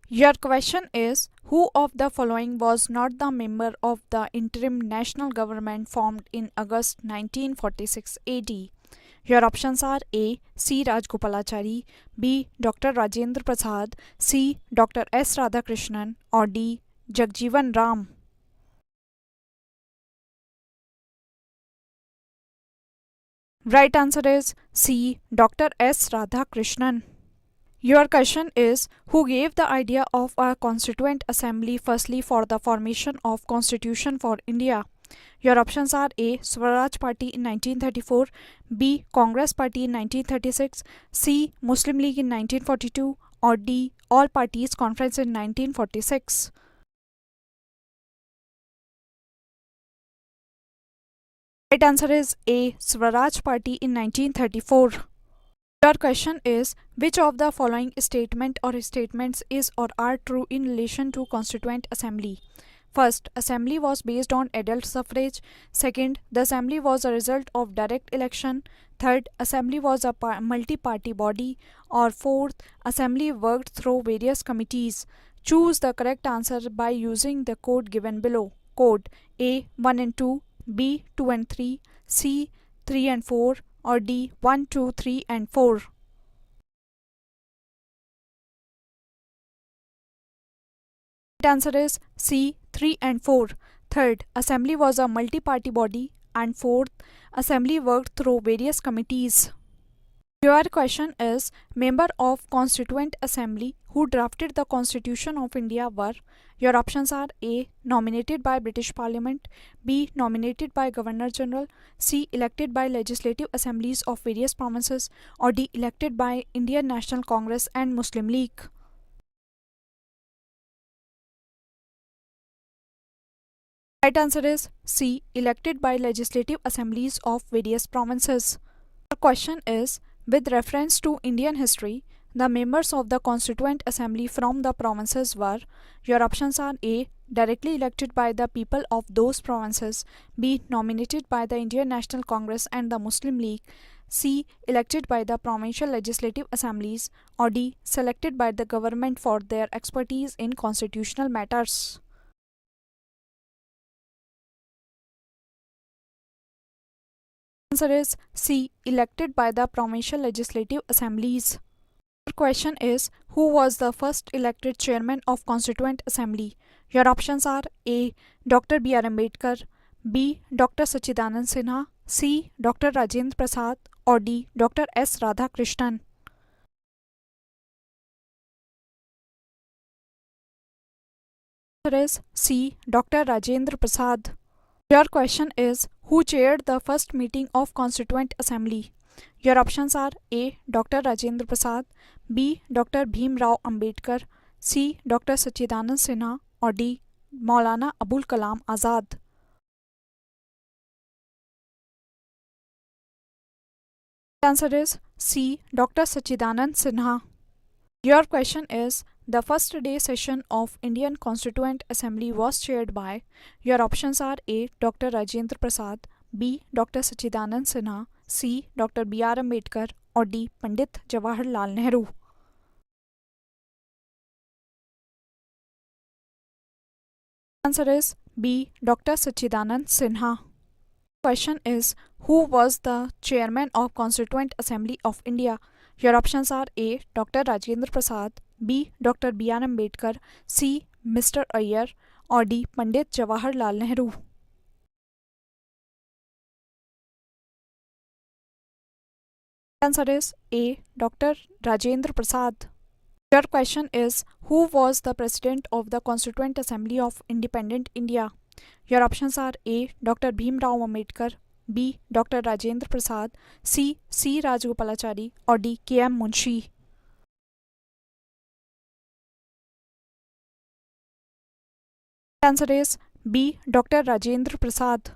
Your question is, who of the following was not the member of the interim national government formed in August 1946 AD? Your options are A. C. Rajgopalachari, B. Dr. Rajendra Prasad, C. Dr. S. Radhakrishnan, or D. Jagjeevan Ram. Right answer is C. Dr. S. Radhakrishnan. Your question is, who gave the idea of a constituent assembly firstly for the formation of constitution for India? Your options are A. Swaraj Party in 1934, B. Congress Party in 1936, C. Muslim League in 1942, or D. All Parties Conference in 1946. Right answer is A. Swaraj Party in 1934. Your question is, which of the following statement or statements is or are true in relation to Constituent Assembly? First, assembly was based on adult suffrage. Second, the assembly was a result of direct election. Third, assembly was a multi-party body. Or fourth, assembly worked through various committees. Choose the correct answer by using the code given below. Code A 1 and 2, B 2 and 3, C 3 and 4, or D 1, 2, 3 and 4. Right answer is C 3 and 4. Third, assembly was a multi-party body, and fourth, assembly worked through various committees. Your question is, member of Constituent Assembly who drafted the Constitution of India were. Your options are A. Nominated by British Parliament, B. Nominated by Governor General, C. Elected by legislative assemblies of various provinces, or D. Elected by Indian National Congress and Muslim League. Right answer is C. Elected by legislative assemblies of various provinces. Our question is, with reference to Indian history, the members of the Constituent Assembly from the provinces were. Your options are A. Directly elected by the people of those provinces, B. Nominated by the Indian National Congress and the Muslim League, C. Elected by the provincial legislative assemblies, or D. Selected by the government for their expertise in constitutional matters. Answer is C. Elected by the provincial legislative assemblies. Your question is, who was the first elected chairman of Constituent Assembly? Your options are A. Dr. B. R. Ambedkar, B. Dr. Sachidanand Sinha, C. Dr. Rajendra Prasad, or D. Dr. S. Radhakrishnan. Answer is C. Dr. Rajendra Prasad. Your question is, who chaired the first meeting of Constituent Assembly? Your options are A. Dr. Rajendra Prasad, B. Dr. Bhim Rao Ambedkar, C. Dr. Sachidanand Sinha, or D. Maulana Abul Kalam Azad. The answer is C. Dr. Sachidanand Sinha. Your question is, the first day session of Indian Constituent Assembly was chaired by. Your options are A. Dr. Rajendra Prasad, B. Dr. Sachidanand Sinha, C. Dr. B. R. Ambedkar, or D. Pandit Jawaharlal Nehru. Answer is B. Dr. Sachidanand Sinha. Question is, who was the chairman of Constituent Assembly of India? Your options are A. Dr. Rajendra Prasad, B. Dr. B. R. Ambedkar, C. Mr. Iyer, or D. Pandit Jawaharlal Nehru. Answer is A. Dr. Rajendra Prasad. Your question is, who was the president of the Constituent Assembly of Independent India? Your options are A. Dr. Bhim Rao Ambedkar, B. Dr. Rajendra Prasad, C. C. Rajgopalachari, or D. K. M. Munshi. Answer is B. Dr. Rajendra Prasad.